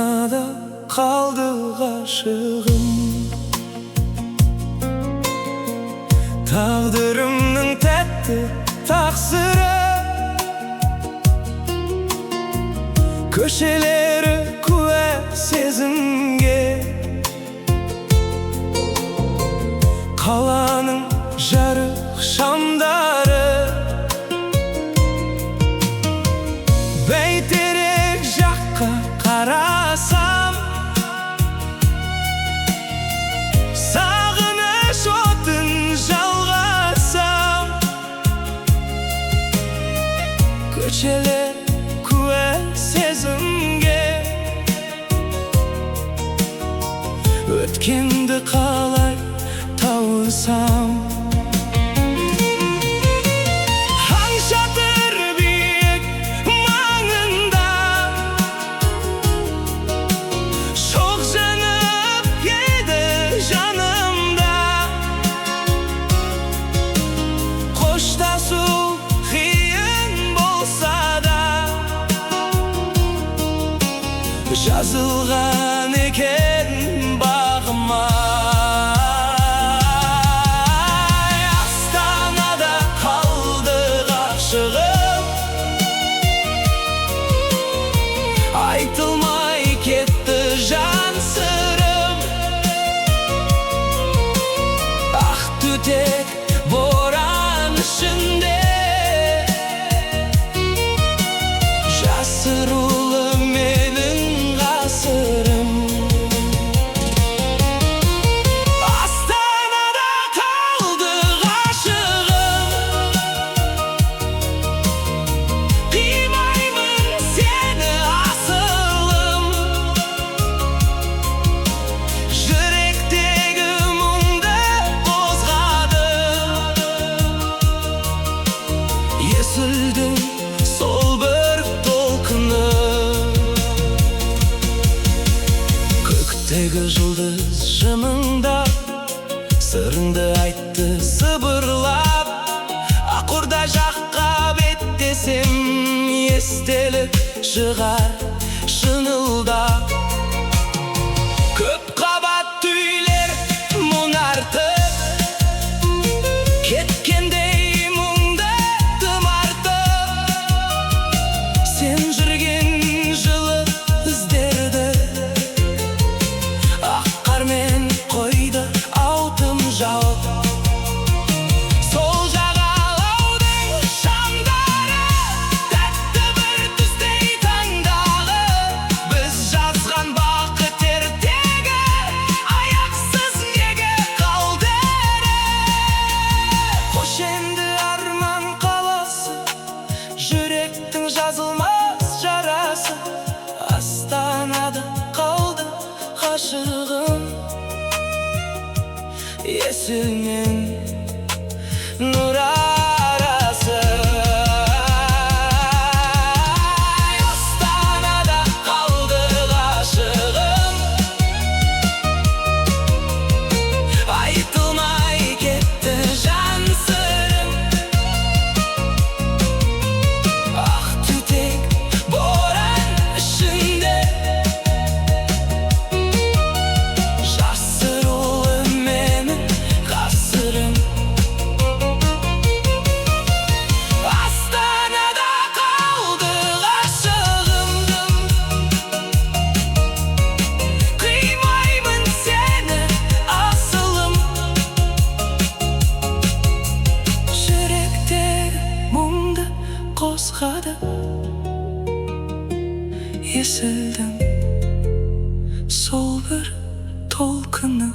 Astanada kaldı aşığım. Tağdırımның tәтті тақсыры, köşeleri kuvve сезімге. Қаланың жарық шамдары, бәйтерек жаққа қарасам, сағыныш отын жалғасам. Көшелер куә сезімге, өткенді қалай тауысам. Жазылған екен бағыма. Астанада қалды ғашығым, айтылмай кетті жан сырым. Ақ түтек боран ішінде, жасырулы менің ғасырым. Астанада қалды ғашығым, қимаймын сені асылым. Жүректегі мұңды қозғады, есілдің сол бір толқыны. Көктегі жұлдыз жымыңдап, сырыңды айтты сыбырлап. Аққұрдай жаққа беттесем, естелік шығар шынылдап. Көп қабат үйлер мұнартып, кеткендей мұңды тым артып. Сен жүрген жылы іздерді, ақ қармен қойды аутым жауып. Сол жағалаудың шамдары, тәтті бір түстей таңдағы. Біз жазған бақыт ертегі, аяқсыз неге қалды әрі? Қош енді арман қаласы, жүректің жазылмас жарасы. Астанада қалды ғашығым, есіл мен нұр арасы. Астанада қалды ғашығым, айтылмай кетті жан сырым. Ақ түтек боран ішінде, жасырулы менің ғасырым. Астанада қалды ғашығым, қимаймын сені асылым. Жүректегі мұңды қозғады, есілдің сол бір толқыны.